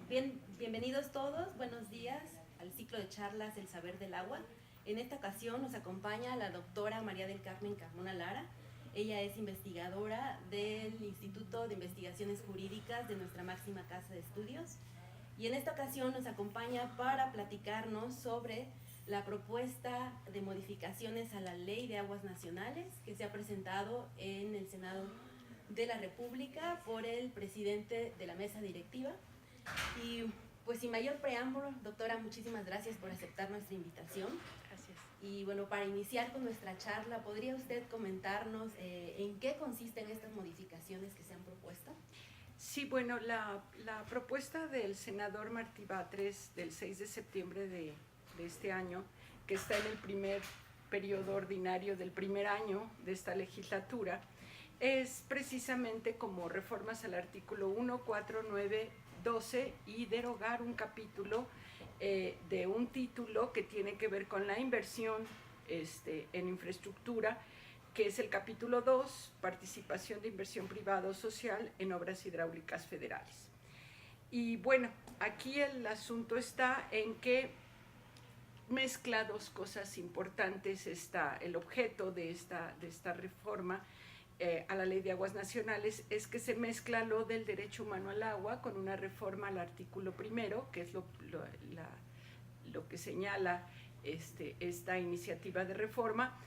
Bien, bienvenidos todos, buenos días al ciclo de charlas El Saber del Agua. En esta ocasión nos acompaña la doctora María del Carmen Carmona Lara. Ella es investigadora del Instituto de Investigaciones Jurídicas de nuestra máxima casa de estudios. Y en esta ocasión nos acompaña para platicarnos sobre la propuesta de modificaciones a la Ley de Aguas Nacionales que se ha presentado en el Senado de la República por el presidente de la mesa directiva. Y pues sin mayor preámbulo, doctora, muchísimas gracias por aceptar nuestra invitación. Gracias. Y bueno, para iniciar con nuestra charla, ¿podría usted comentarnos en qué consisten estas modificaciones que se han propuesto? Sí, bueno, la propuesta del senador Martí Batres del 6 de septiembre de este año, que está en el primer periodo ordinario del primer año de esta legislatura, es precisamente como reformas al artículo 1, 4, 9, 12 y derogar un capítulo de un título que tiene que ver con la inversión en infraestructura, que es el capítulo 2, participación de inversión privada o social en obras hidráulicas federales. Y bueno, aquí el asunto está en que mezcla dos cosas importantes. El objeto de esta reforma a la Ley de Aguas Nacionales es que se mezcla lo del derecho humano al agua con una reforma al artículo primero, que es lo que señala esta iniciativa de reforma,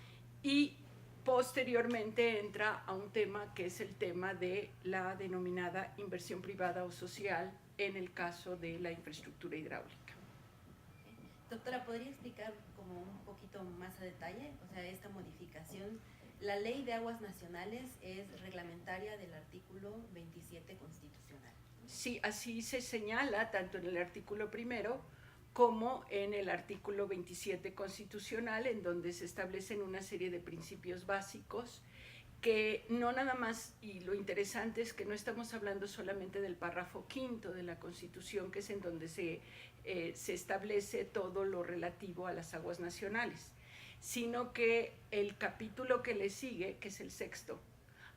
y posteriormente entra a un tema que es el tema de la denominada inversión privada o social en el caso de la infraestructura hidráulica. Doctora, ¿podría explicar como un poquito más a detalle? O sea, esta modificación, la Ley de Aguas Nacionales es reglamentaria del artículo 27 constitucional. Sí, así se señala tanto en el artículo primero como en el artículo 27 constitucional, en donde se establecen una serie de principios básicos que no nada más, y lo interesante es que no estamos hablando solamente del párrafo quinto de la Constitución, que es en donde se establece todo lo relativo a las aguas nacionales, sino que el capítulo que le sigue, que es el sexto,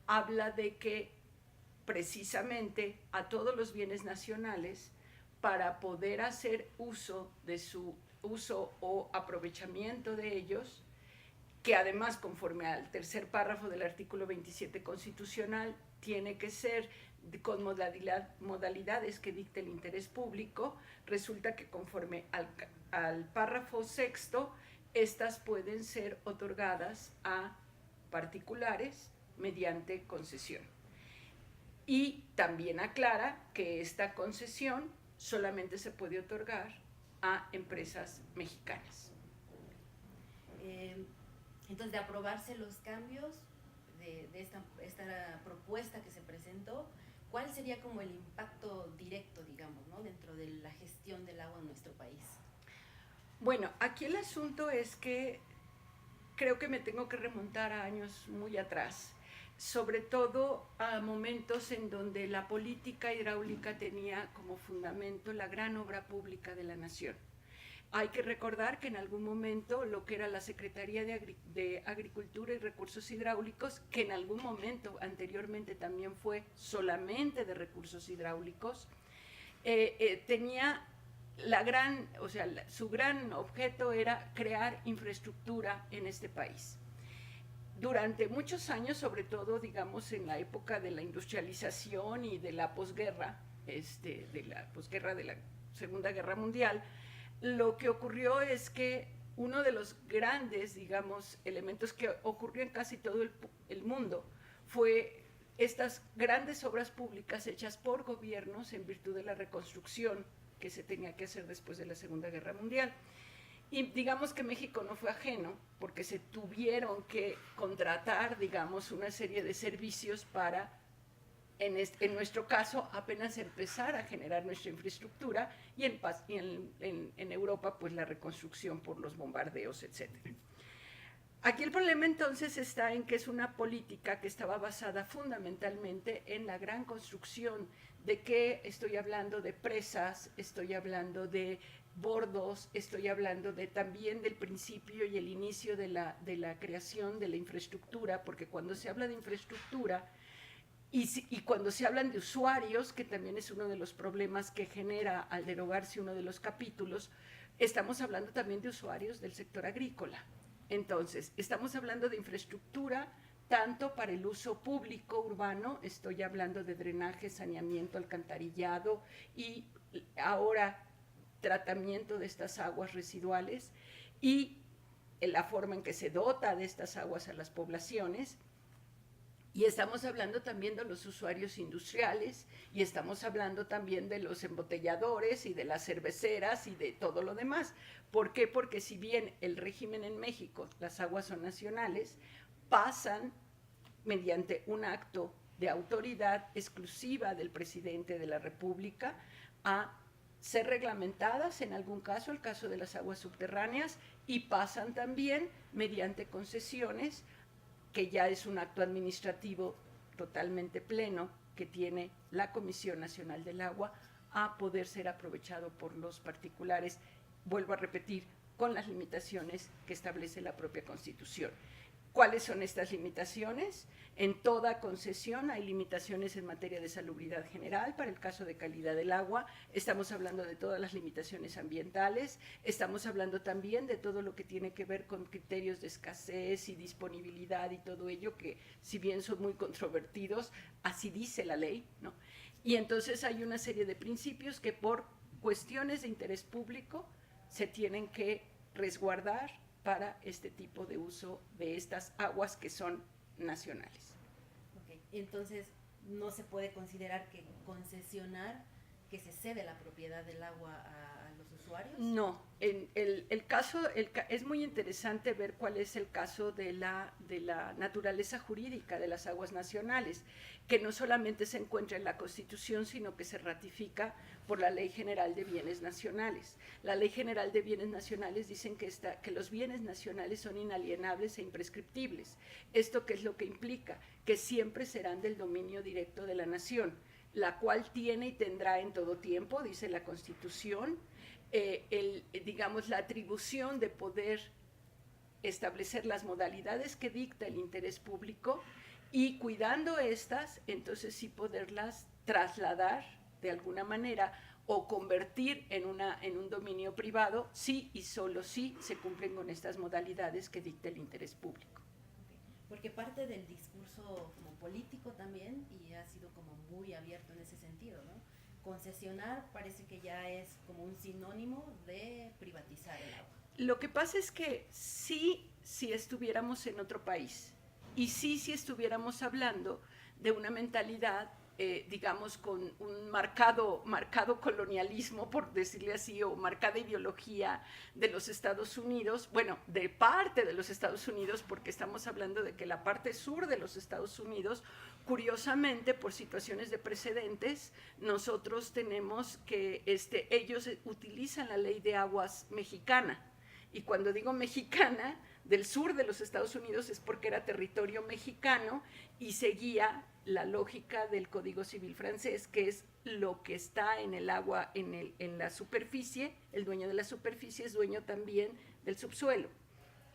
habla de que precisamente a todos los bienes nacionales, para poder hacer uso de su uso o aprovechamiento de ellos, que además, conforme al tercer párrafo del artículo 27 constitucional, tiene que ser con modalidades que dicte el interés público. Resulta que conforme al párrafo sexto, estas pueden ser otorgadas a particulares mediante concesión. Y también aclara que esta concesión solamente se puede otorgar a empresas mexicanas. Entonces, de aprobarse los cambios de esta propuesta que se presentó, ¿cuál sería como el impacto directo, digamos, ¿no?, dentro de la gestión del agua en nuestro país? Bueno, aquí el asunto es que creo que me tengo que remontar a años muy atrás, sobre todo a momentos en donde la política hidráulica tenía como fundamento la gran obra pública de la nación. Hay que recordar que en algún momento lo que era la Secretaría de Agricultura y Recursos Hidráulicos, que en algún momento anteriormente también fue solamente de recursos hidráulicos, tenía su gran objeto era crear infraestructura en este país. Durante muchos años, sobre todo, digamos, en la época de la industrialización y de la posguerra, de la Segunda Guerra Mundial, lo que ocurrió es que uno de los grandes, digamos, elementos que ocurrió en casi todo el mundo fue estas grandes obras públicas hechas por gobiernos en virtud de la reconstrucción que se tenía que hacer después de la Segunda Guerra Mundial. Y digamos que México no fue ajeno, porque se tuvieron que contratar, digamos, una serie de servicios para, en nuestro caso, apenas empezar a generar nuestra infraestructura, y en Europa, pues la reconstrucción por los bombardeos, etc. Aquí el problema entonces está en que es una política que estaba basada fundamentalmente en la gran construcción. ¿De qué estoy hablando? De presas, estoy hablando de bordos, estoy hablando también del principio y el inicio de la creación de la infraestructura, porque cuando se habla de infraestructura Y cuando se hablan de usuarios, que también es uno de los problemas que genera al derogarse uno de los capítulos, estamos hablando también de usuarios del sector agrícola. Entonces, estamos hablando de infraestructura tanto para el uso público urbano, estoy hablando de drenaje, saneamiento, alcantarillado y ahora tratamiento de estas aguas residuales y la forma en que se dota de estas aguas a las poblaciones. Y estamos hablando también de los usuarios industriales y estamos hablando también de los embotelladores y de las cerveceras y de todo lo demás. ¿Por qué? Porque si bien el régimen en México, las aguas son nacionales, pasan mediante un acto de autoridad exclusiva del presidente de la República a ser reglamentadas, en algún caso, el caso de las aguas subterráneas, y pasan también mediante concesiones, que ya es un acto administrativo totalmente pleno que tiene la Comisión Nacional del Agua, a poder ser aprovechado por los particulares, vuelvo a repetir, con las limitaciones que establece la propia Constitución. ¿Cuáles son estas limitaciones? En toda concesión hay limitaciones en materia de salubridad general. Para el caso de calidad del agua, estamos hablando de todas las limitaciones ambientales, estamos hablando también de todo lo que tiene que ver con criterios de escasez y disponibilidad y todo ello, que si bien son muy controvertidos, así dice la ley, ¿no? Y entonces hay una serie de principios que por cuestiones de interés público se tienen que resguardar para este tipo de uso de estas aguas que son nacionales. Okay. Entonces, no se puede considerar que concesionar, que se cede la propiedad del agua a los usuarios. No, el caso, es muy interesante ver cuál es el caso de la naturaleza jurídica de las aguas nacionales, que no solamente se encuentra en la Constitución, sino que se ratifica por la Ley General de Bienes Nacionales. La Ley General de Bienes Nacionales dicen que los bienes nacionales son inalienables e imprescriptibles. ¿Esto qué es lo que implica? Que siempre serán del dominio directo de la nación, la cual tiene y tendrá en todo tiempo, dice la Constitución, digamos, la atribución de poder establecer las modalidades que dicta el interés público y cuidando estas, entonces sí poderlas trasladar de alguna manera o convertir en un dominio privado, sí y solo sí se cumplen con estas modalidades que dicta el interés público. Porque parte del discurso como político también, y ha sido como muy abierto en ese sentido, ¿no? Concesionar parece que ya es como un sinónimo de privatizar el agua. Lo que pasa es que sí, si estuviéramos en otro país, y sí, si estuviéramos hablando de una mentalidad, digamos, con un marcado colonialismo, por decirle así, o marcada ideología de los Estados Unidos, bueno, de parte de los Estados Unidos, porque estamos hablando de que la parte sur de los Estados Unidos, curiosamente, por situaciones de precedentes, nosotros tenemos que ellos utilizan la ley de aguas mexicana, y cuando digo mexicana, del sur de los Estados Unidos es porque era territorio mexicano y seguía la lógica del Código Civil francés, que es lo que está en el agua, en la superficie, el dueño de la superficie es dueño también del subsuelo.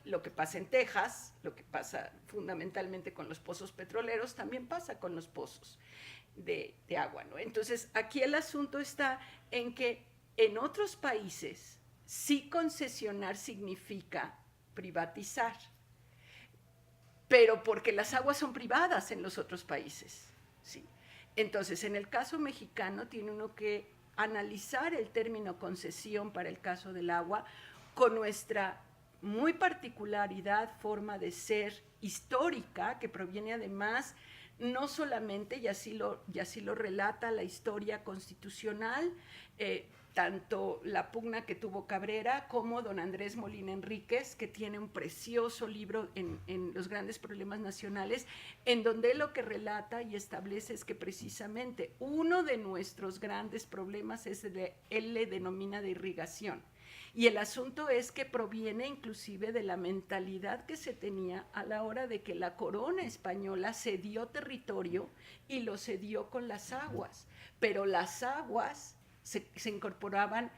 Lo que pasa en Texas, lo que pasa fundamentalmente con los pozos petroleros, también pasa con los pozos de agua, ¿no? Entonces, aquí el asunto está en que en otros países sí concesionar significa privatizar, pero porque las aguas son privadas en los otros países, ¿sí? Entonces, en el caso mexicano tiene uno que analizar el término concesión para el caso del agua con nuestra muy particularidad, forma de ser histórica, que proviene además no solamente, y así lo relata la historia constitucional, tanto la pugna que tuvo Cabrera como don Andrés Molina Enríquez, que tiene un precioso libro en Los Grandes Problemas Nacionales, en donde lo que relata y establece es que precisamente uno de nuestros grandes problemas es él le denomina de irrigación. Y el asunto es que proviene inclusive de la mentalidad que se tenía a la hora de que la corona española cedió territorio y lo cedió con las aguas, pero las aguas se incorporaban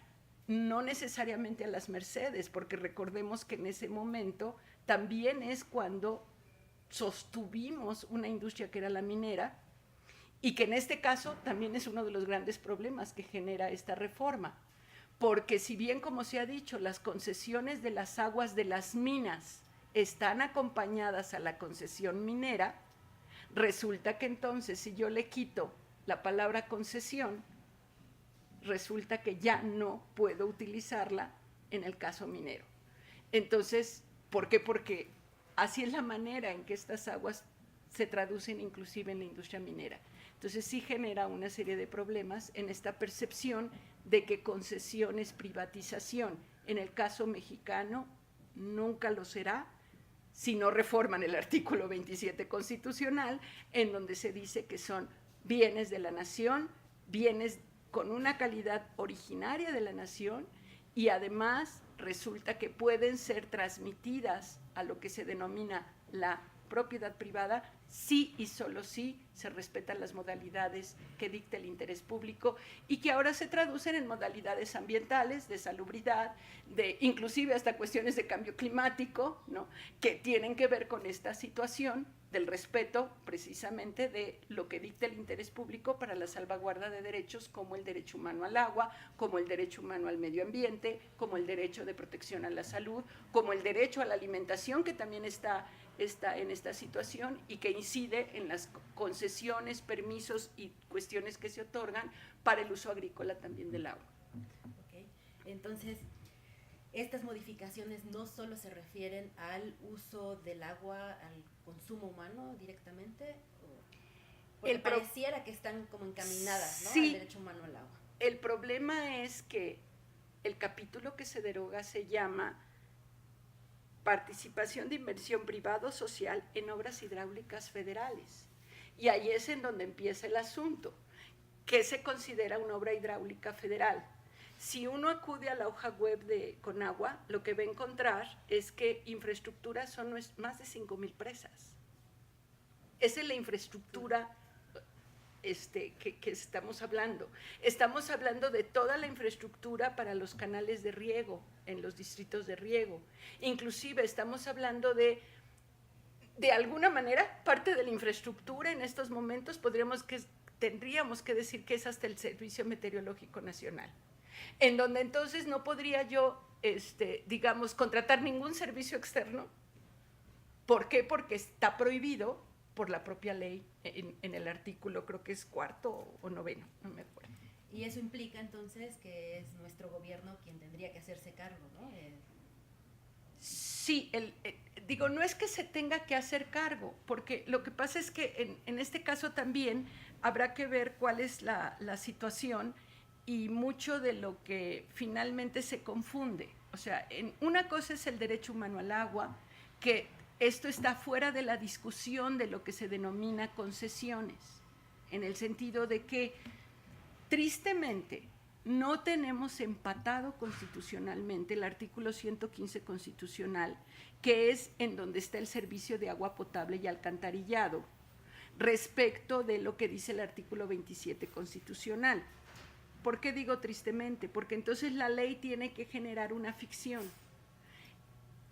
no necesariamente a las Mercedes, porque recordemos que en ese momento también es cuando sostuvimos una industria que era la minera, Y que en este caso también es uno de los grandes problemas que genera esta reforma, porque si bien, como se ha dicho, las concesiones de las aguas de las minas están acompañadas a la concesión minera, resulta que entonces si yo le quito la palabra concesión, resulta que ya no puedo utilizarla en el caso minero. Entonces, ¿por qué? Porque así es la manera en que estas aguas se traducen inclusive en la industria minera. Entonces sí genera una serie de problemas en esta percepción de que concesión es privatización. En el caso mexicano nunca lo será si no reforman el artículo 27 constitucional, en donde se dice que son bienes de la nación, bienes con una calidad originaria de la nación, y además resulta que pueden ser transmitidas a lo que se denomina la propiedad privada, sí y solo sí se respetan las modalidades que dicta el interés público y que ahora se traducen en modalidades ambientales, de salubridad, de inclusive hasta cuestiones de cambio climático, ¿no?, que tienen que ver con esta situación del respeto precisamente de lo que dicta el interés público para la salvaguarda de derechos como el derecho humano al agua, como el derecho humano al medio ambiente, como el derecho de protección a la salud, como el derecho a la alimentación, que también está en esta situación y que incide en las concesiones, permisos y cuestiones que se otorgan para el uso agrícola también del agua. Okay. Entonces, estas modificaciones no solo se refieren al uso del agua, al consumo humano directamente, porque pareciera que están como encaminadas, ¿no?, sí, al derecho humano al agua. El problema es que el capítulo que se deroga se llama Participación de inversión privado-social en obras hidráulicas federales. Y ahí es en donde empieza el asunto. ¿Qué se considera una obra hidráulica federal? Si uno acude a la hoja web de Conagua, lo que va a encontrar es que infraestructura son más de 5,000 presas. Esa es la infraestructura que estamos hablando. Estamos hablando de toda la infraestructura para los canales de riego, en los distritos de riego. Inclusive estamos hablando de alguna manera, parte de la infraestructura en estos momentos tendríamos que decir que es hasta el Servicio Meteorológico Nacional, en donde entonces no podría yo, digamos, contratar ningún servicio externo. ¿Por qué? Porque está prohibido por la propia ley en el artículo, creo que es 4º o 9º, no me acuerdo. Y eso implica entonces que es nuestro gobierno quien tendría que hacerse cargo, ¿no? Sí, digo, no es que se tenga que hacer cargo, porque lo que pasa es que en este caso también habrá que ver cuál es la situación y mucho de lo que finalmente se confunde. O sea, una cosa es el derecho humano al agua, que esto está fuera de la discusión de lo que se denomina concesiones, en el sentido de que, tristemente, no tenemos empatado constitucionalmente el artículo 115 constitucional, que es en donde está el servicio de agua potable y alcantarillado, respecto de lo que dice el artículo 27 constitucional. ¿Por qué digo tristemente? Porque entonces la ley tiene que generar una ficción.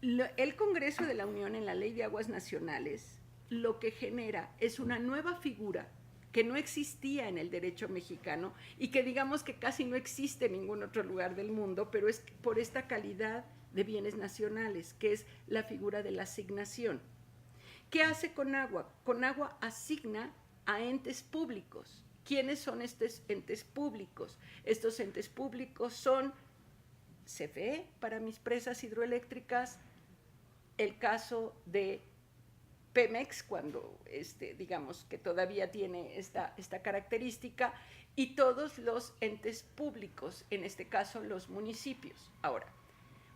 El Congreso de la Unión, en la Ley de Aguas Nacionales, lo que genera es una nueva figura que no existía en el derecho mexicano y que digamos que casi no existe en ningún otro lugar del mundo, pero es por esta calidad de bienes nacionales, que es la figura de la asignación. ¿Qué hace Conagua? Conagua asigna a entes públicos. ¿Quiénes son estos entes públicos? Estos entes públicos son CFE para mis presas hidroeléctricas, el caso de Pemex, cuando digamos que todavía tiene esta característica, y todos los entes públicos, en este caso los municipios. Ahora,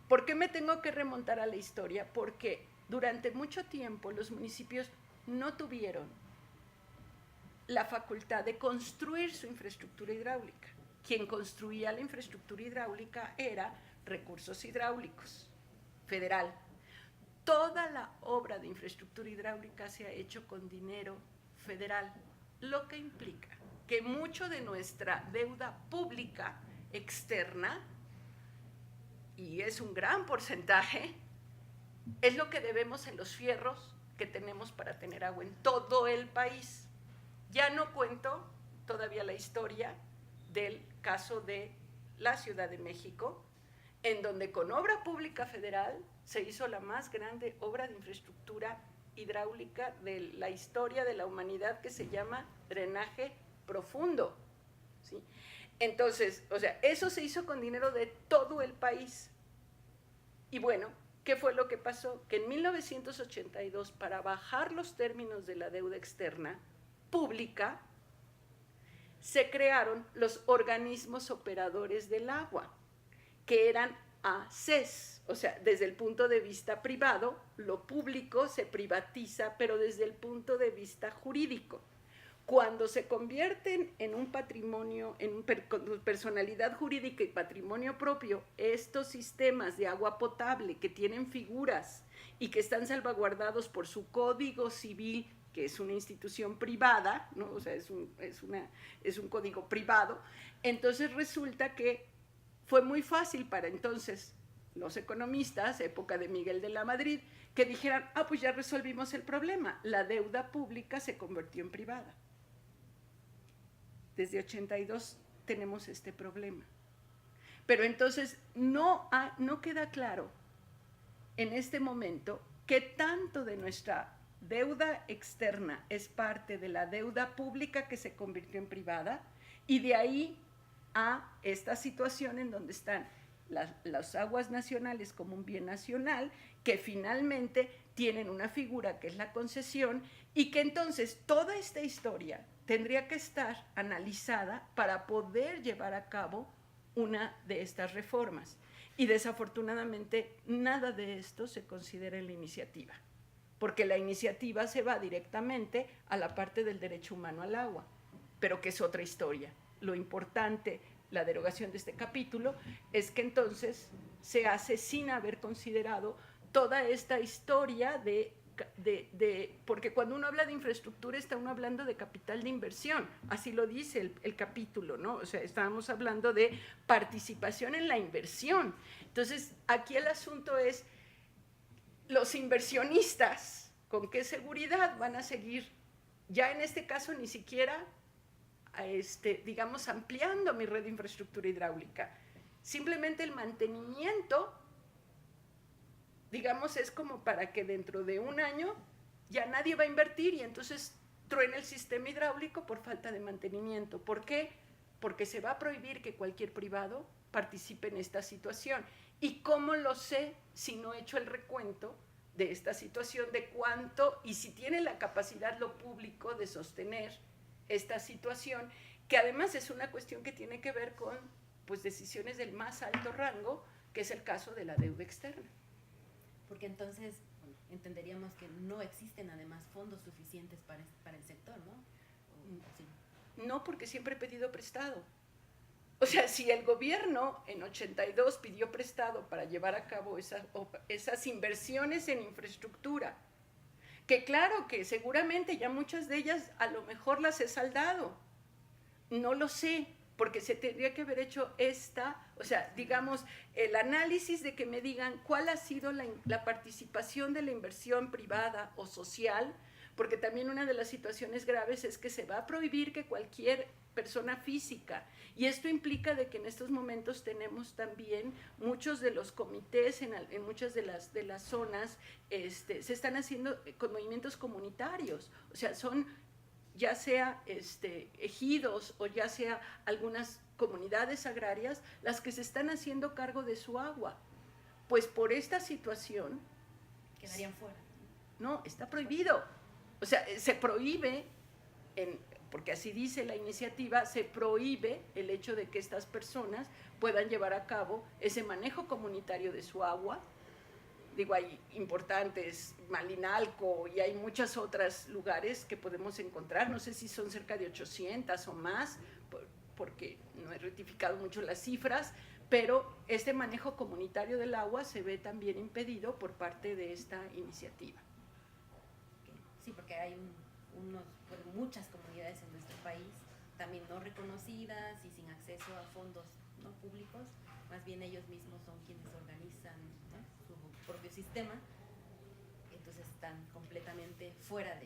¿por qué me tengo que remontar a la historia? Porque durante mucho tiempo los municipios no tuvieron la facultad de construir su infraestructura hidráulica. Quien construía la infraestructura hidráulica era Recursos Hidráulicos Federal. Toda la obra de infraestructura hidráulica se ha hecho con dinero federal, lo que implica que mucho de nuestra deuda pública externa, y es un gran porcentaje, es lo que debemos en los fierros que tenemos para tener agua en todo el país. Ya no cuento todavía la historia del caso de la Ciudad de México, en donde con obra pública federal se hizo la más grande obra de infraestructura hidráulica de la historia de la humanidad, que se llama drenaje profundo, ¿sí? Entonces, o sea, eso se hizo con dinero de todo el país. Y bueno, ¿qué fue lo que pasó? Que en 1982, para bajar los términos de la deuda externa pública, se crearon los organismos operadores del agua, que eran ACES, o sea, desde el punto de vista privado, lo público se privatiza, pero desde el punto de vista jurídico. Cuando se convierten en un patrimonio, con personalidad jurídica y patrimonio propio, estos sistemas de agua potable que tienen figuras y que están salvaguardados por su código civil, que es una institución privada, ¿no? O sea, es un código privado, entonces resulta que fue muy fácil para entonces los economistas, época de Miguel de la Madrid, que dijeran, pues ya resolvimos el problema, la deuda pública se convirtió en privada. Desde 82 tenemos este problema. Pero entonces no queda claro en este momento qué tanto de nuestra deuda externa es parte de la deuda pública que se convirtió en privada, y de ahí a esta situación en donde están las aguas nacionales como un bien nacional, que finalmente tienen una figura que es la concesión, y que entonces toda esta historia tendría que estar analizada para poder llevar a cabo una de estas reformas. Y desafortunadamente nada de esto se considera en la iniciativa, porque la iniciativa se va directamente a la parte del derecho humano al agua, pero que es otra historia. Lo importante, la derogación de este capítulo, es que entonces se hace sin haber considerado toda esta historia porque cuando uno habla de infraestructura está uno hablando de capital de inversión, así lo dice el capítulo, ¿no? O sea, estábamos hablando de participación en la inversión. Entonces, aquí el asunto es, los inversionistas, ¿con qué seguridad van a seguir? Ya en este caso ni siquiera, digamos, ampliando mi red de infraestructura hidráulica. Simplemente el mantenimiento, digamos, es como para que dentro de un año ya nadie va a invertir y entonces truena el sistema hidráulico por falta de mantenimiento. ¿Por qué? Porque se va a prohibir que cualquier privado participe en esta situación. ¿Y cómo lo sé si no he hecho el recuento de esta situación, de cuánto y si tiene la capacidad lo público de sostener esta situación, que además es una cuestión que tiene que ver con, pues, decisiones del más alto rango, que es el caso de la deuda externa? Porque entonces entenderíamos que no existen además fondos suficientes para el sector, ¿no? Sí. No, porque siempre he pedido prestado. O sea, si el gobierno en 82 pidió prestado para llevar a cabo esas inversiones en infraestructura, que claro que seguramente ya muchas de ellas a lo mejor las he saldado, no lo sé, porque se tendría que haber hecho o sea, digamos, el análisis de que me digan cuál ha sido la participación de la inversión privada o social, porque también una de las situaciones graves es que se va a prohibir que cualquier persona física, y esto implica de que en estos momentos tenemos también muchos de los comités en muchas de las zonas, se están haciendo con movimientos comunitarios, o sea, son ya sea ejidos o ya sea algunas comunidades agrarias las que se están haciendo cargo de su agua. Pues por esta situación quedarían fuera. No, está prohibido. O sea, se prohíbe, porque así dice la iniciativa, se prohíbe el hecho de que estas personas puedan llevar a cabo ese manejo comunitario de su agua. Digo, hay importantes, Malinalco, y hay muchos otros lugares que podemos encontrar, no sé si son cerca de 800 o más, porque no he rectificado mucho las cifras, pero este manejo comunitario del agua se ve también impedido por parte de esta iniciativa. Sí, porque hay muchas comunidades en nuestro país, también no reconocidas y sin acceso a fondos no públicos, más bien ellos mismos son quienes organizan, ¿no?, su propio sistema, entonces están completamente fuera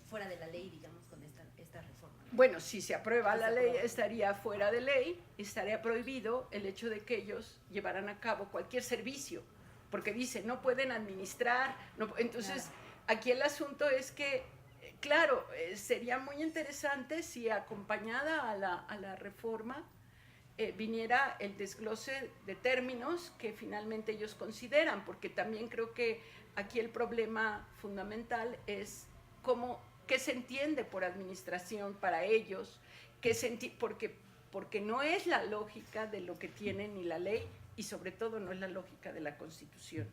fuera de la ley, digamos, con esta reforma. Bueno, si se aprueba la ley, estaría fuera de ley, estaría prohibido el hecho de que ellos llevaran a cabo cualquier servicio, porque dice, no pueden administrar, no, entonces claro. Aquí el asunto es que, claro, sería muy interesante si acompañada a la reforma viniera el desglose de términos que finalmente ellos consideran, porque también creo que aquí el problema fundamental es qué se entiende por administración para ellos, porque no es la lógica de lo que tiene ni la ley y sobre todo no es la lógica de la Constitución,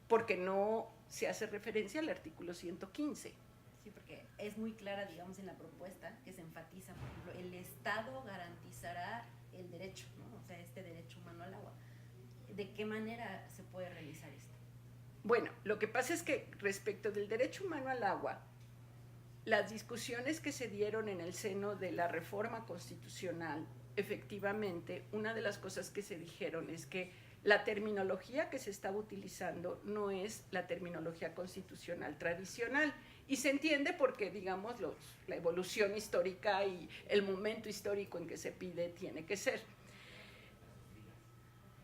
porque no se hace referencia al artículo 115. Sí, porque es muy clara, digamos, en la propuesta que se enfatiza, por ejemplo, el Estado garantizará el derecho, ¿no? O sea, este derecho humano al agua. ¿De qué manera se puede realizar esto? Bueno, lo que pasa es que respecto del derecho humano al agua, las discusiones que se dieron en el seno de la reforma constitucional, efectivamente, una de las cosas que se dijeron es que la terminología que se estaba utilizando no es la terminología constitucional tradicional. Y se entiende porque, digamos, la evolución histórica y el momento histórico en que se pide tiene que ser.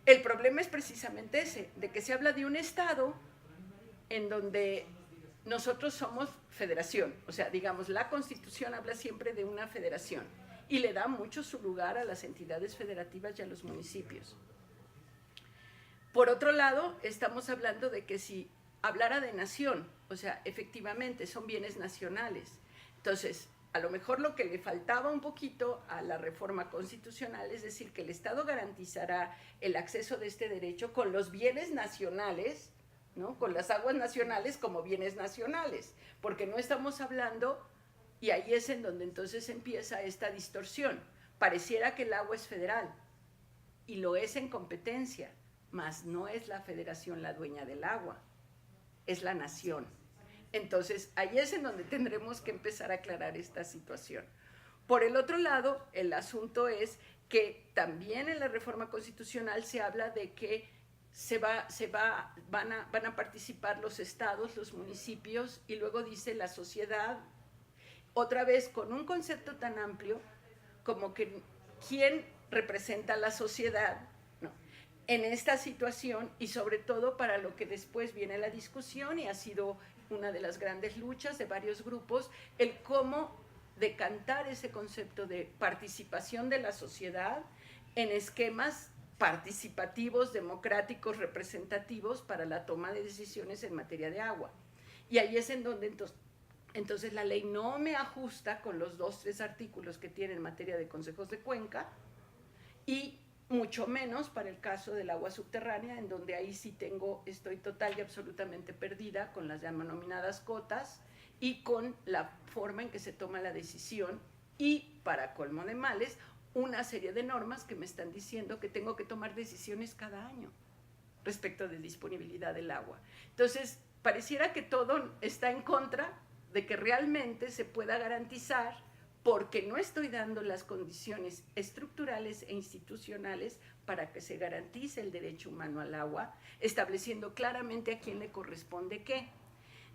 El problema es precisamente ese, de que se habla de un Estado en donde nosotros somos federación. O sea, digamos, la Constitución habla siempre de una federación y le da mucho su lugar a las entidades federativas y a los municipios. Por otro lado, estamos hablando de que si hablara de nación, o sea, efectivamente son bienes nacionales. Entonces, a lo mejor lo que le faltaba un poquito a la reforma constitucional es decir que el Estado garantizará el acceso de este derecho con los bienes nacionales, ¿no? Con las aguas nacionales como bienes nacionales, porque no estamos hablando, y ahí es en donde entonces empieza esta distorsión. Pareciera que el agua es federal, y lo es en competencia, mas no es la federación la dueña del agua, es la nación. Entonces, ahí es en donde tendremos que empezar a aclarar esta situación. Por el otro lado, el asunto es que también en la reforma constitucional se habla de que van a participar los estados, los municipios, y luego dice la sociedad, otra vez con un concepto tan amplio como que quién representa a la sociedad, ¿no? En esta situación y sobre todo para lo que después viene la discusión y ha sido una de las grandes luchas de varios grupos, el cómo decantar ese concepto de participación de la sociedad en esquemas participativos, democráticos, representativos para la toma de decisiones en materia de agua. Y ahí es en donde entonces la ley no me ajusta con los 2-3 artículos que tiene en materia de consejos de cuenca y mucho menos para el caso del agua subterránea, en donde ahí sí estoy total y absolutamente perdida con las denominadas cotas y con la forma en que se toma la decisión y, para colmo de males, una serie de normas que me están diciendo que tengo que tomar decisiones cada año respecto de disponibilidad del agua. Entonces, pareciera que todo está en contra de que realmente se pueda garantizar, porque no estoy dando las condiciones estructurales e institucionales para que se garantice el derecho humano al agua, estableciendo claramente a quién le corresponde qué.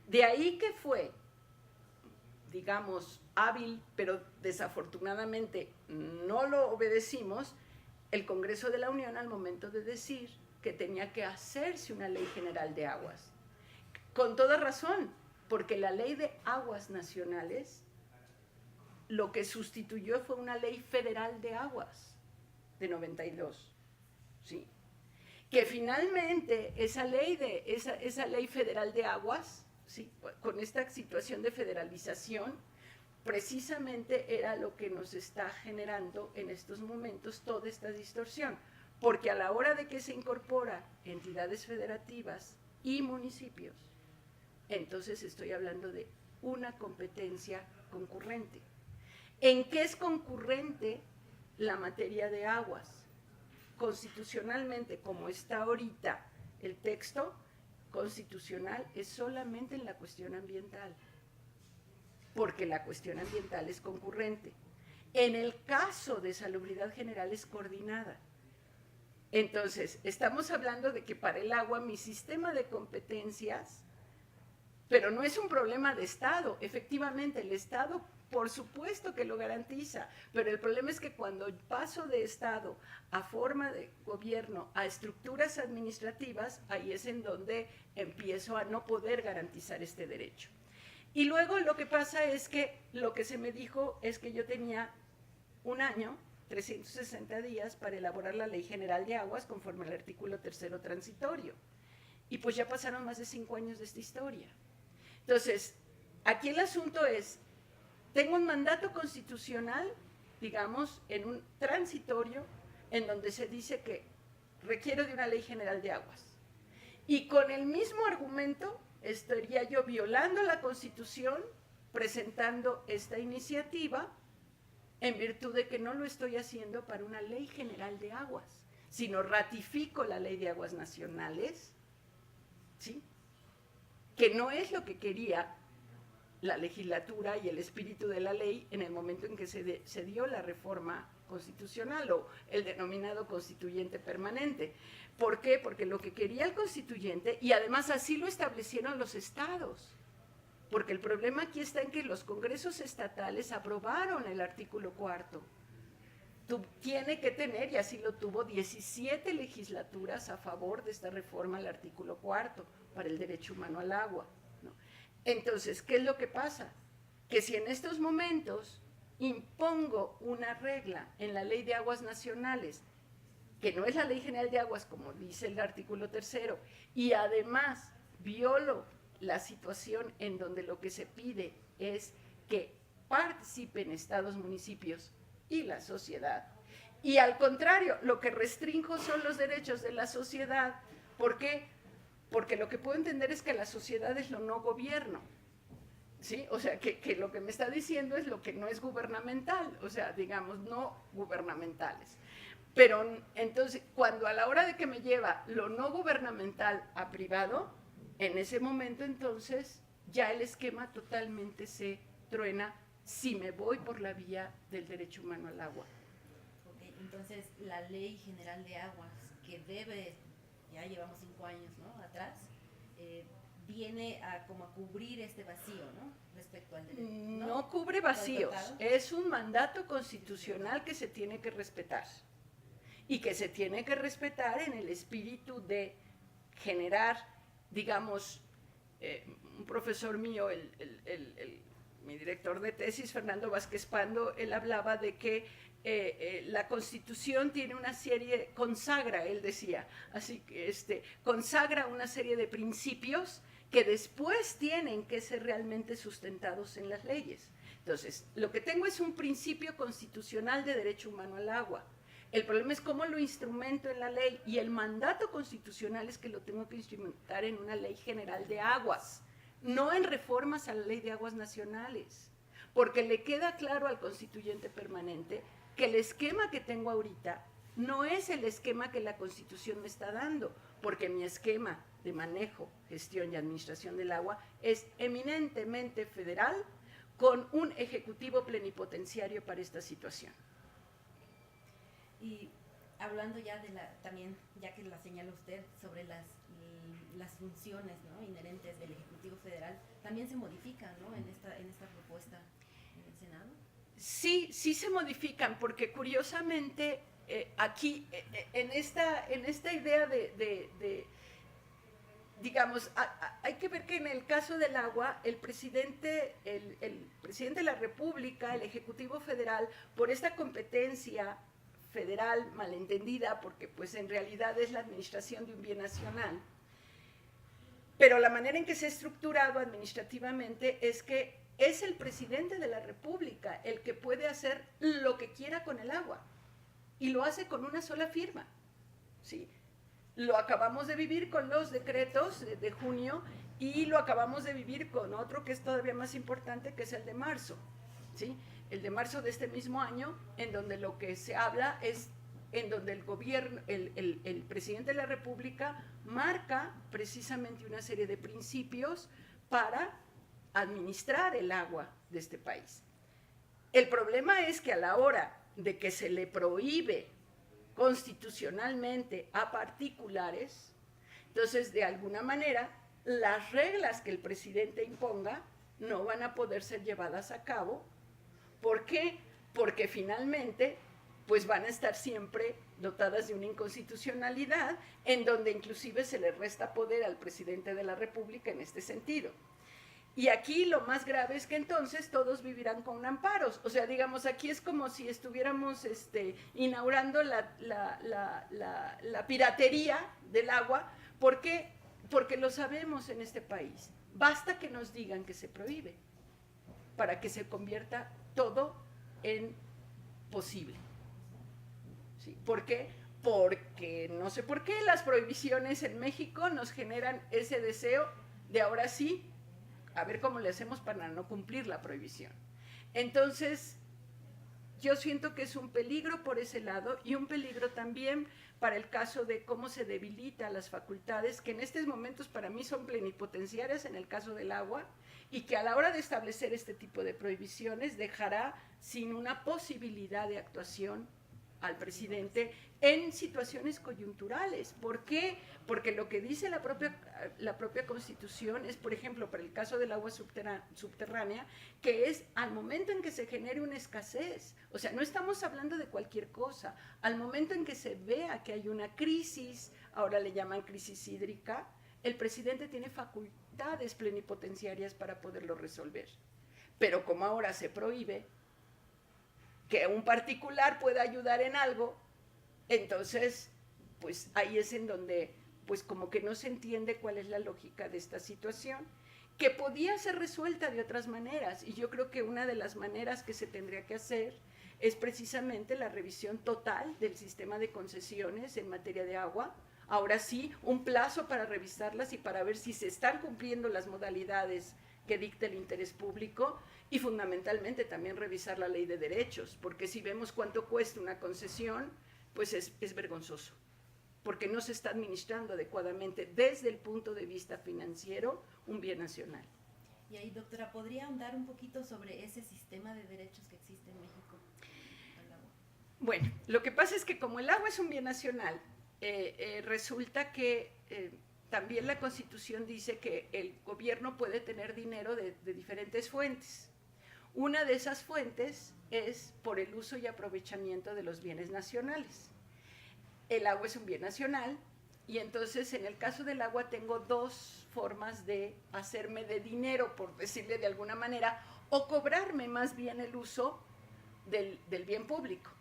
De ahí que fue, digamos, hábil, pero desafortunadamente no lo obedecimos, el Congreso de la Unión al momento de decir que tenía que hacerse una ley general de aguas. Con toda razón, porque la ley de aguas nacionales lo que sustituyó fue una ley federal de aguas de 92, ¿sí? Que finalmente esa ley federal de aguas, ¿sí? Con esta situación de federalización, precisamente era lo que nos está generando en estos momentos toda esta distorsión, porque a la hora de que se incorpora entidades federativas y municipios, entonces estoy hablando de una competencia concurrente. ¿En qué es concurrente la materia de aguas? Constitucionalmente, como está ahorita el texto constitucional, es solamente en la cuestión ambiental, porque la cuestión ambiental es concurrente. En el caso de salubridad general es coordinada. Entonces, estamos hablando de que para el agua mi sistema de competencias pero no es un problema de Estado. Efectivamente, el Estado, por supuesto que lo garantiza, pero el problema es que cuando paso de Estado a forma de gobierno, a estructuras administrativas, ahí es en donde empiezo a no poder garantizar este derecho. Y luego lo que pasa es que lo que se me dijo es que yo tenía un año, 360 días, para elaborar la Ley General de Aguas conforme al artículo 3º transitorio. Y pues ya pasaron más de 5 años de esta historia. Entonces, aquí el asunto es, tengo un mandato constitucional, digamos, en un transitorio, en donde se dice que requiero de una Ley General de Aguas. Y con el mismo argumento estaría yo violando la Constitución presentando esta iniciativa en virtud de que no lo estoy haciendo para una Ley General de Aguas, sino ratifico la Ley de Aguas Nacionales, ¿sí?, que no es lo que quería la legislatura y el espíritu de la ley en el momento en que se dio la reforma constitucional o el denominado constituyente permanente. ¿Por qué? Porque lo que quería el constituyente, y además así lo establecieron los estados, porque el problema aquí está en que los congresos estatales aprobaron el artículo 4. Tiene que tener, y así lo tuvo, 17 legislaturas a favor de esta reforma al artículo 4 para el derecho humano al agua, ¿no? Entonces, ¿qué es lo que pasa? Que si en estos momentos impongo una regla en la Ley de Aguas Nacionales, que no es la Ley General de Aguas, como dice el artículo 3º, y además violo la situación en donde lo que se pide es que participen estados, municipios y la sociedad, y al contrario, lo que restringo son los derechos de la sociedad. ¿Por qué? Porque lo que puedo entender es que la sociedad es lo no gobierno, ¿sí? O sea, que lo que me está diciendo es lo que no es gubernamental, o sea, digamos, no gubernamentales. Pero entonces, cuando a la hora de que me lleva lo no gubernamental a privado, en ese momento entonces ya el esquema totalmente se truena si me voy por la vía del derecho humano al agua. Okay, entonces la Ley General de Aguas, que debe, ya llevamos 5 años, ¿no?, atrás, viene a como a cubrir este vacío, ¿no?, respecto al derecho. No cubre vacíos, es un mandato constitucional que se tiene que respetar. Y que se tiene que respetar en el espíritu de generar, digamos, un profesor mío, mi director de tesis, Fernando Vázquez Pando, él hablaba de que la Constitución tiene una serie, consagra, él decía, así que consagra una serie de principios que después tienen que ser realmente sustentados en las leyes. Entonces, lo que tengo es un principio constitucional de derecho humano al agua. El problema es cómo lo instrumento en la ley, y el mandato constitucional es que lo tengo que instrumentar en una Ley General de Aguas, no en reformas a la Ley de Aguas Nacionales, porque le queda claro al constituyente permanente que el esquema que tengo ahorita no es el esquema que la Constitución me está dando, porque mi esquema de manejo, gestión y administración del agua es eminentemente federal, con un ejecutivo plenipotenciario para esta situación. Y hablando ya de también, ya que la señala usted, sobre las funciones, ¿no?, inherentes del Ejecutivo Federal, también se modifican, ¿no?, en esta propuesta en el Senado. Sí, sí se modifican, porque curiosamente aquí, en esta idea digamos, hay que ver que en el caso del agua, el presidente de la República, el Ejecutivo Federal, por esta competencia federal malentendida, porque pues en realidad es la administración de un bien nacional, pero la manera en que se ha estructurado administrativamente es que es el presidente de la República el que puede hacer lo que quiera con el agua, y lo hace con una sola firma, ¿sí? Lo acabamos de vivir con los decretos de junio, y lo acabamos de vivir con otro que es todavía más importante, que es el de marzo, ¿sí? El de marzo de este mismo año, en donde lo que se habla es, en donde el gobierno, el presidente de la República marca precisamente una serie de principios para administrar el agua de este país. El problema es que a la hora de que se le prohíbe constitucionalmente a particulares, entonces de alguna manera las reglas que el presidente imponga no van a poder ser llevadas a cabo. ¿Por qué? Porque finalmente pues van a estar siempre dotadas de una inconstitucionalidad en donde inclusive se le resta poder al presidente de la República en este sentido. Y aquí lo más grave es que entonces todos vivirán con amparos. O sea, digamos, aquí es como si estuviéramos inaugurando la piratería del agua. ¿Por qué? Porque lo sabemos en este país. Basta que nos digan que se prohíbe para que se convierta todo en posible. ¿Sí? ¿Por qué? Porque no sé por qué las prohibiciones en México nos generan ese deseo de ahora sí, a ver cómo le hacemos para no cumplir la prohibición. Entonces, yo siento que es un peligro por ese lado y un peligro también para el caso de cómo se debilitan las facultades, que en estos momentos para mí son plenipotenciarias en el caso del agua, y que a la hora de establecer este tipo de prohibiciones dejará sin una posibilidad de actuación al presidente en situaciones coyunturales. ¿Por qué? Porque lo que dice la propia Constitución es, por ejemplo, para el caso del agua subterránea, que es al momento en que se genere una escasez. O sea, no estamos hablando de cualquier cosa. Al momento en que se vea que hay una crisis, ahora le llaman crisis hídrica, el presidente tiene facultades plenipotenciarias para poderlo resolver. Pero como ahora se prohíbe que un particular pueda ayudar en algo, entonces, pues ahí es en donde, pues como que no se entiende cuál es la lógica de esta situación, que podía ser resuelta de otras maneras, y yo creo que una de las maneras que se tendría que hacer es precisamente la revisión total del sistema de concesiones en materia de agua. Ahora sí, un plazo para revisarlas y para ver si se están cumpliendo las modalidades que dicta el interés público, y fundamentalmente también revisar la ley de derechos, porque si vemos cuánto cuesta una concesión, pues es vergonzoso, porque no se está administrando adecuadamente desde el punto de vista financiero un bien nacional. Y ahí, doctora, ¿podría ahondar un poquito sobre ese sistema de derechos que existe en México al agua? Bueno, lo que pasa es que como el agua es un bien nacional, resulta que también la Constitución dice que el gobierno puede tener dinero de diferentes fuentes. Una de esas fuentes es por el uso y aprovechamiento de los bienes nacionales. El agua es un bien nacional y entonces en el caso del agua tengo dos formas de hacerme de dinero, por decirle de alguna manera, o cobrarme más bien el uso del bien público.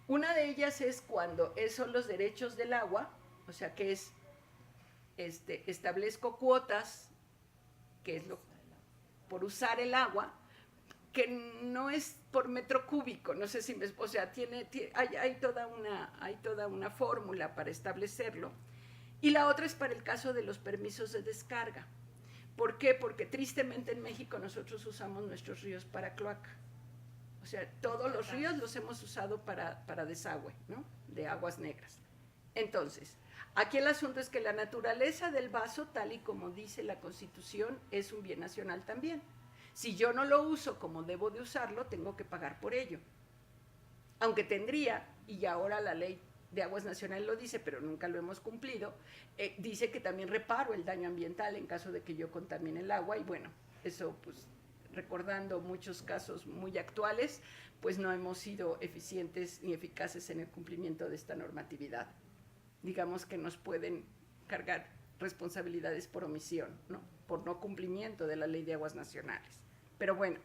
Una de ellas es cuando son los derechos del agua, o sea que es establezco cuotas, que es por usar el agua, que no es por metro cúbico, no sé si me, o sea, hay toda una fórmula para establecerlo. Y la otra es para el caso de los permisos de descarga. ¿Por qué? Porque tristemente en México nosotros usamos nuestros ríos para cloaca. O sea, todos los ríos los hemos usado para desagüe, ¿no? De aguas negras. Entonces, aquí el asunto es que la naturaleza del vaso, tal y como dice la Constitución, es un bien nacional también. Si yo no lo uso como debo de usarlo, tengo que pagar por ello. Aunque tendría, y ahora la ley de aguas nacionales lo dice, pero nunca lo hemos cumplido, dice que también reparo el daño ambiental en caso de que yo contamine el agua, y bueno, eso pues recordando muchos casos muy actuales, pues no hemos sido eficientes ni eficaces en el cumplimiento de esta normatividad. Digamos que nos pueden cargar responsabilidades por omisión, ¿no? Por no cumplimiento de la ley de aguas nacionales. Pero bueno,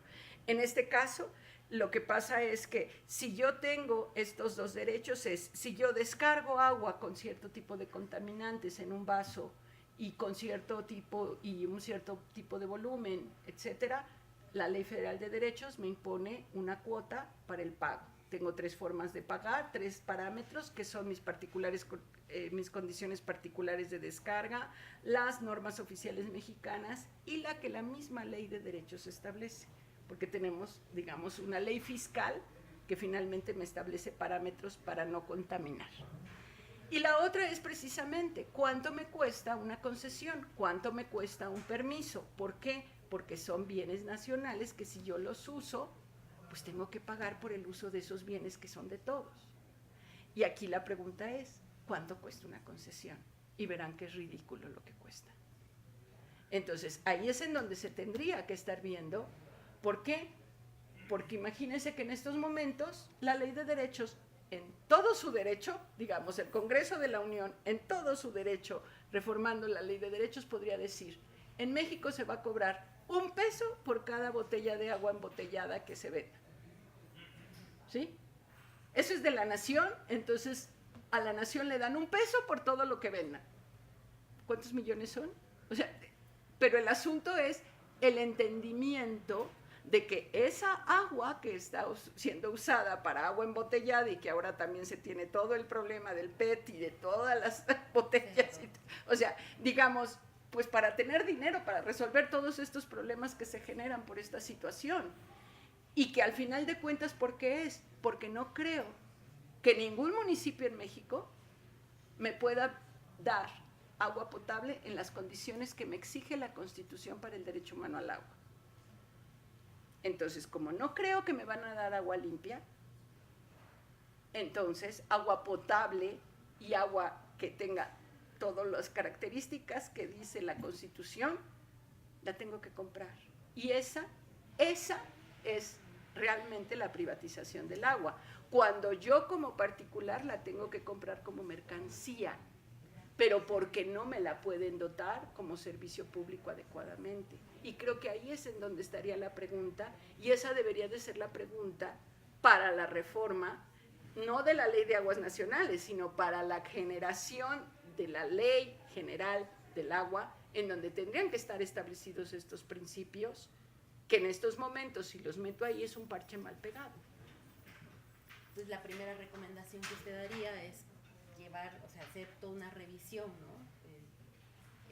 en este caso, lo que pasa es que si yo tengo estos dos derechos si yo descargo agua con cierto tipo de contaminantes en un vaso y con cierto tipo y un cierto tipo de volumen, etcétera, la Ley Federal de Derechos me impone una cuota para el pago. Tengo tres formas de pagar, tres parámetros que son mis condiciones particulares de descarga, las normas oficiales mexicanas y la que la misma Ley de Derechos establece, porque tenemos, digamos, una ley fiscal que finalmente me establece parámetros para no contaminar. Y la otra es precisamente cuánto me cuesta una concesión, cuánto me cuesta un permiso. ¿Por qué? Porque son bienes nacionales que si yo los uso, pues tengo que pagar por el uso de esos bienes que son de todos. Y aquí la pregunta es, ¿cuánto cuesta una concesión? Y verán que es ridículo lo que cuesta. Entonces, ahí es en donde se tendría que estar viendo. ¿Por qué? Porque imagínense que en estos momentos la ley de derechos, en todo su derecho, digamos, el Congreso de la Unión, en todo su derecho, reformando la ley de derechos, podría decir, en México se va a cobrar $1 por cada botella de agua embotellada que se venda. ¿Sí? Eso es de la nación, entonces a la nación le dan $1 por todo lo que vendan. ¿Cuántos millones son? O sea, pero el asunto es el entendimiento de que esa agua que está siendo usada para agua embotellada y que ahora también se tiene todo el problema del PET y de todas las botellas, o sea, digamos, pues para tener dinero, para resolver todos estos problemas que se generan por esta situación. Y que al final de cuentas, ¿por qué es? Porque no creo que ningún municipio en México me pueda dar agua potable en las condiciones que me exige la Constitución para el derecho humano al agua. Entonces, como no creo que me van a dar agua limpia, entonces agua potable y agua que tenga todas las características que dice la Constitución, la tengo que comprar. Y esa es realmente la privatización del agua, cuando yo como particular la tengo que comprar como mercancía, pero porque no me la pueden dotar como servicio público adecuadamente. Y creo que ahí es en donde estaría la pregunta, y esa debería de ser la pregunta para la reforma, no de la Ley de Aguas Nacionales, sino para la generación de la Ley General del Agua, en donde tendrían que estar establecidos estos principios, que en estos momentos, si los meto ahí, es un parche mal pegado. Entonces, la primera recomendación que usted daría es llevar, o sea, hacer toda una revisión, ¿no?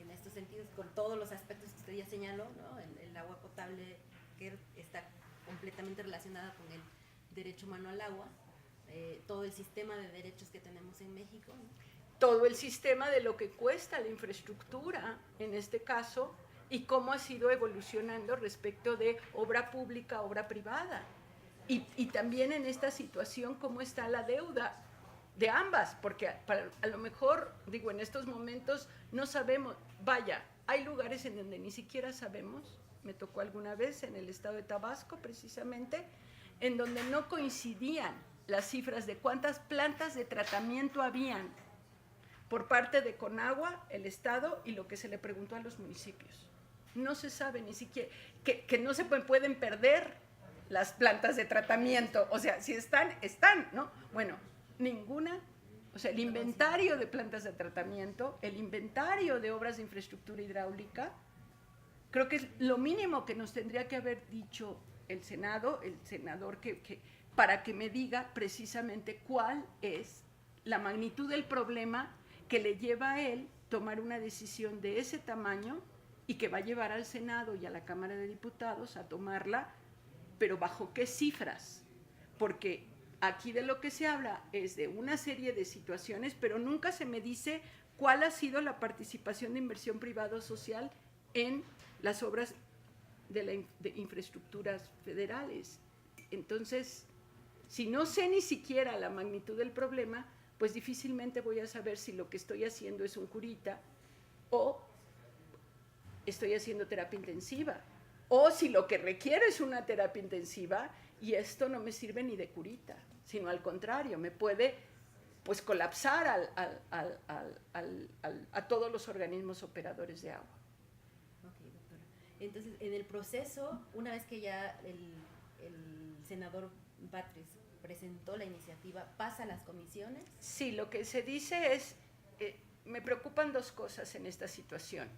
En estos sentidos, con todos los aspectos que usted ya señaló, ¿no? El agua potable, que está completamente relacionada con el derecho humano al agua, todo el sistema de derechos que tenemos en México, ¿no? Todo el sistema de lo que cuesta la infraestructura, en este caso, y cómo ha sido evolucionando respecto de obra pública, obra privada. Y también en esta situación, cómo está la deuda de ambas, porque a lo mejor, digo, en estos momentos no sabemos, vaya, hay lugares en donde ni siquiera sabemos, me tocó alguna vez en el estado de Tabasco precisamente, en donde no coincidían las cifras de cuántas plantas de tratamiento habían por parte de Conagua, el estado, y lo que se le preguntó a los municipios. No se sabe ni siquiera, que no se pueden perder las plantas de tratamiento, o sea, si están, ¿no? Bueno, ninguna, o sea, el inventario de plantas de tratamiento, el inventario de obras de infraestructura hidráulica, creo que es lo mínimo que nos tendría que haber dicho el Senado, el senador para que me diga precisamente cuál es la magnitud del problema que le lleva a él tomar una decisión de ese tamaño y que va a llevar al Senado y a la Cámara de Diputados a tomarla, pero ¿bajo qué cifras? Porque aquí de lo que se habla es de una serie de situaciones, pero nunca se me dice cuál ha sido la participación de inversión privado-social en las obras de infraestructuras federales. Entonces, si no sé ni siquiera la magnitud del problema, pues difícilmente voy a saber si lo que estoy haciendo es un curita o estoy haciendo terapia intensiva, o si lo que requiero es una terapia intensiva y esto no me sirve ni de curita, sino al contrario, me puede pues colapsar a todos los organismos operadores de agua. Ok, doctora. Entonces, en el proceso, una vez que ya el senador Batres presentó la iniciativa, ¿pasa a las comisiones? Sí, lo que se dice es, me preocupan dos cosas en esta situación.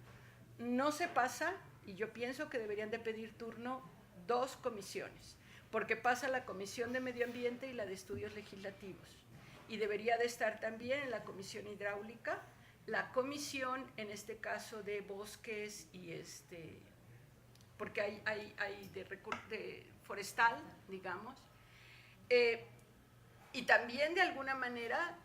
No se pasa, y yo pienso que deberían de pedir turno 2 comisiones, porque pasa la Comisión de Medio Ambiente y la de Estudios Legislativos, y debería de estar también en la Comisión Hidráulica, la comisión, en este caso, de bosques y porque hay de forestal, digamos, y también de alguna manera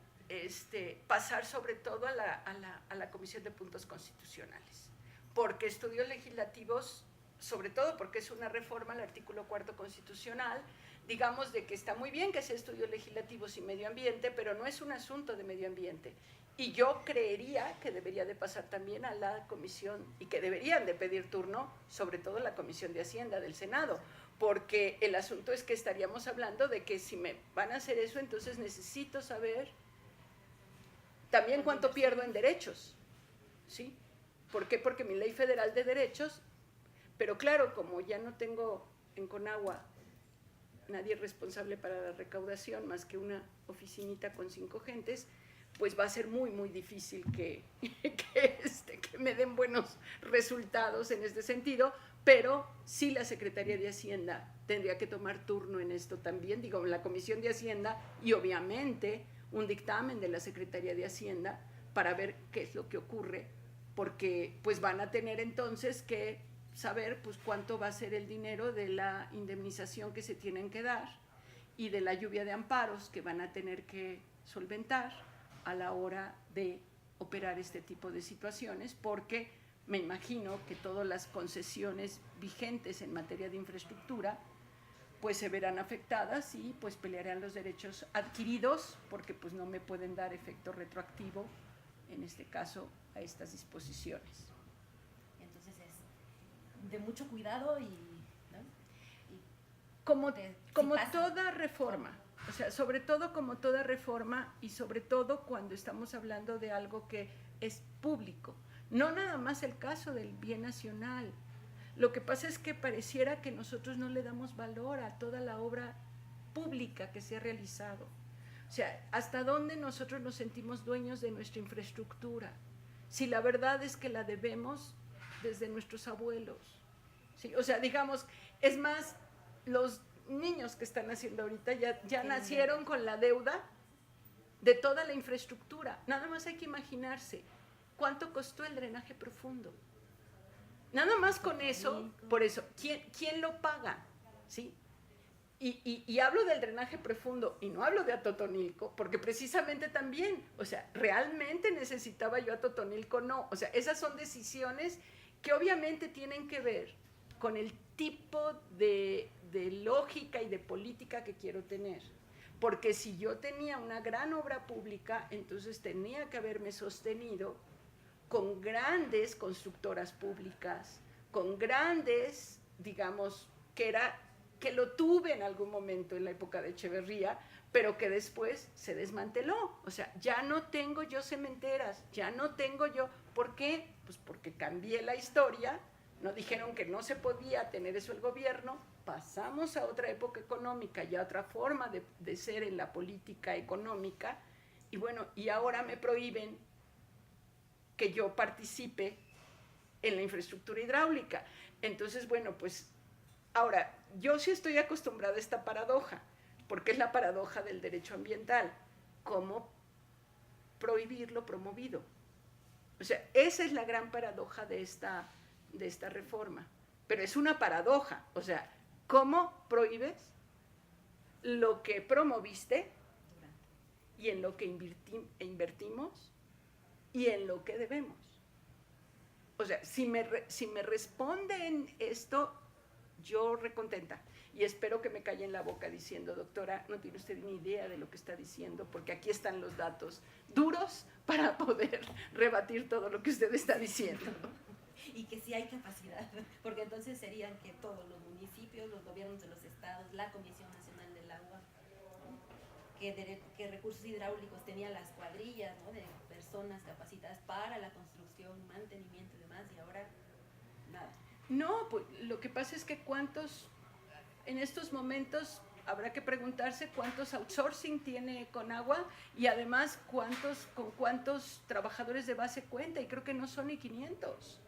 pasar sobre todo a la Comisión de Puntos Constitucionales, porque estudios legislativos, sobre todo porque es una reforma al artículo 4 constitucional, digamos, de que está muy bien que sea estudios legislativos y medio ambiente, pero no es un asunto de medio ambiente. Y yo creería que debería de pasar también a la comisión y que deberían de pedir turno, sobre todo la Comisión de Hacienda del Senado, porque el asunto es que estaríamos hablando de que si me van a hacer eso, entonces necesito saber también cuánto pierdo en derechos, ¿sí? ¿Por qué? Porque mi ley federal de derechos, pero claro, como ya no tengo en Conagua nadie responsable para la recaudación más que una oficinita con 5 gentes, pues va a ser muy, muy difícil que me den buenos resultados en este sentido, pero sí la Secretaría de Hacienda tendría que tomar turno en esto también, digo, la Comisión de Hacienda y obviamente un dictamen de la Secretaría de Hacienda para ver qué es lo que ocurre, porque pues van a tener entonces que saber pues cuánto va a ser el dinero de la indemnización que se tienen que dar y de la lluvia de amparos que van a tener que solventar a la hora de operar este tipo de situaciones, porque me imagino que todas las concesiones vigentes en materia de infraestructura pues se verán afectadas y pues pelearán los derechos adquiridos, porque pues no me pueden dar efecto retroactivo, en este caso, a estas disposiciones. Entonces es de mucho cuidado y, ¿no? Como toda reforma, o sea, sobre todo como toda reforma y sobre todo cuando estamos hablando de algo que es público, no nada más el caso del bien nacional. Lo que pasa es que pareciera que nosotros no le damos valor a toda la obra pública que se ha realizado. O sea, ¿hasta dónde nosotros nos sentimos dueños de nuestra infraestructura? Si la verdad es que la debemos desde nuestros abuelos, ¿sí? O sea, digamos, es más, los niños que están naciendo ahorita ya nacieron con la deuda de toda la infraestructura. Nada más hay que imaginarse cuánto costó el drenaje profundo. Nada más con eso, por eso, ¿quién lo paga? ¿Sí? Y hablo del drenaje profundo y no hablo de Atotonilco, porque precisamente también, o sea, ¿realmente necesitaba yo Atotonilco? No, o sea, esas son decisiones que obviamente tienen que ver con el tipo de lógica y de política que quiero tener. Porque si yo tenía una gran obra pública, entonces tenía que haberme sostenido con grandes constructoras públicas, con grandes, digamos, que lo tuve en algún momento en la época de Echeverría, pero que después se desmanteló. O sea, ya no tengo yo cementeras, ya no tengo yo. ¿Por qué? Pues porque cambié la historia, no dijeron que no se podía tener eso el gobierno, pasamos a otra época económica y a otra forma de ser en la política económica, y bueno, y ahora me prohíben que yo participe en la infraestructura hidráulica. Entonces, bueno, pues ahora, yo sí estoy acostumbrada a esta paradoja, porque es la paradoja del derecho ambiental. ¿Cómo prohibir lo promovido? O sea, esa es la gran paradoja de esta reforma. Pero es una paradoja, o sea, ¿cómo prohíbes lo que promoviste y en lo que invertimos y en lo que debemos? O sea, si me responden esto, yo recontenta, y espero que me callen la boca diciendo, doctora, no tiene usted ni idea de lo que está diciendo, porque aquí están los datos duros para poder rebatir todo lo que usted está diciendo. Y que sí hay capacidad, porque entonces serían que todos los municipios, los gobiernos de los estados, la Comisión Nacional del Agua, que recursos hidráulicos tenían las cuadrillas, ¿no?, de personas capacitadas para la construcción, mantenimiento y demás, y ahora nada. No, pues lo que pasa es que en estos momentos habrá que preguntarse cuántos outsourcing tiene Conagua y además con cuántos trabajadores de base cuenta, y creo que no son ni 500.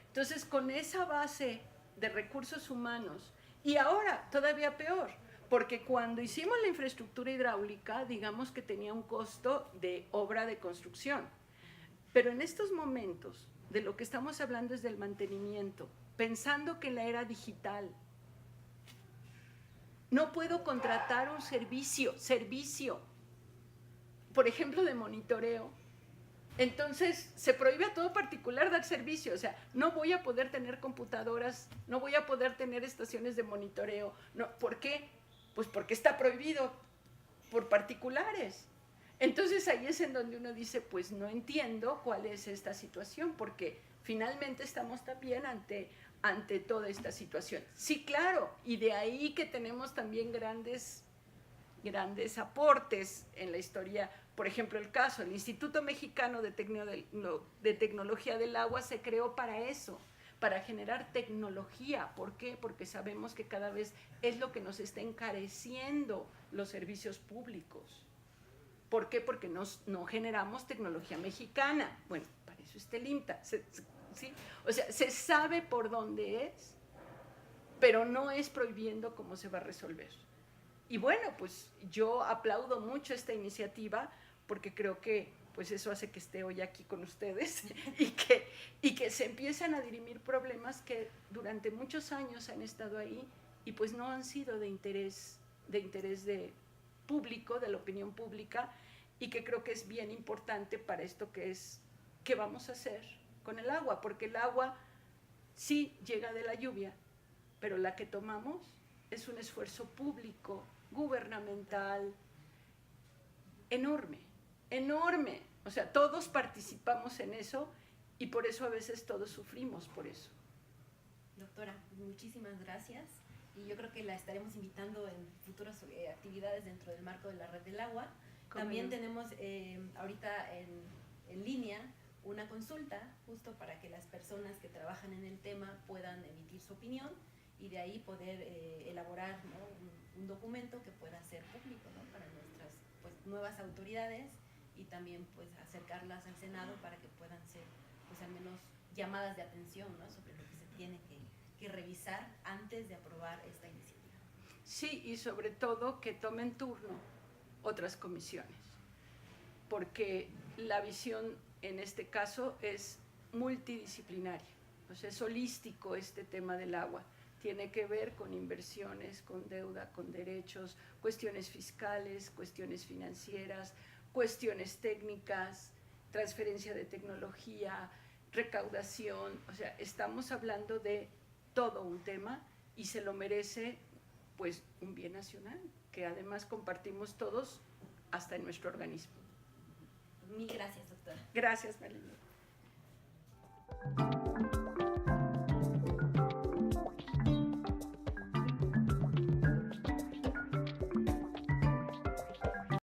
Entonces, con esa base de recursos humanos, y ahora todavía peor, porque cuando hicimos la infraestructura hidráulica, digamos que tenía un costo de obra de construcción, pero en estos momentos de lo que estamos hablando es del mantenimiento, pensando que en la era digital no puedo contratar un servicio, por ejemplo, de monitoreo. Entonces se prohíbe a todo particular dar servicio, o sea, no voy a poder tener computadoras, no voy a poder tener estaciones de monitoreo. No, ¿por qué? Pues porque está prohibido por particulares. Entonces ahí es en donde uno dice, pues no entiendo cuál es esta situación, porque finalmente estamos también ante toda esta situación. Sí, claro, y de ahí que tenemos también grandes aportes en la historia. Por ejemplo, el caso, el Instituto Mexicano de Tecnología del Agua se creó para eso, para generar tecnología. ¿Por qué? Porque sabemos que cada vez es lo que nos está encareciendo los servicios públicos. ¿Por qué? Porque no generamos tecnología mexicana. Bueno, para eso está el IMTA. ¿Sí? O sea, se sabe por dónde es, pero no es prohibiendo cómo se va a resolver. Y bueno, pues yo aplaudo mucho esta iniciativa porque creo que pues eso hace que esté hoy aquí con ustedes y que se empiezan a dirimir problemas que durante muchos años han estado ahí y pues no han sido de interés de público, de la opinión pública, y que creo que es bien importante para esto que es, ¿qué vamos a hacer con el agua? Porque el agua sí llega de la lluvia, pero la que tomamos es un esfuerzo público, gubernamental, enorme, enorme. O sea, todos participamos en eso y por eso a veces todos sufrimos por eso. Doctora, muchísimas gracias. Y yo creo que la estaremos invitando en futuras actividades dentro del marco de la Red del Agua. También tenemos ahorita en línea una consulta justo para que las personas que trabajan en el tema puedan emitir su opinión y de ahí poder elaborar, ¿no?, un documento que pueda ser público, ¿no?, para nuestras pues, nuevas autoridades y también pues acercarlas al Senado para que puedan ser pues al menos llamadas de atención, ¿no?, sobre lo que se tiene que revisar antes de aprobar esta iniciativa. Sí, y sobre todo que tomen turno otras comisiones, porque la visión en este caso es multidisciplinaria, o sea, es holístico este tema del agua. Tiene que ver con inversiones, con deuda, con derechos, cuestiones fiscales, cuestiones financieras, cuestiones técnicas, transferencia de tecnología, recaudación. O sea, estamos hablando de todo un tema y se lo merece pues un bien nacional que además compartimos todos hasta en nuestro organismo. Mil gracias, doctora. Gracias, Marilyn.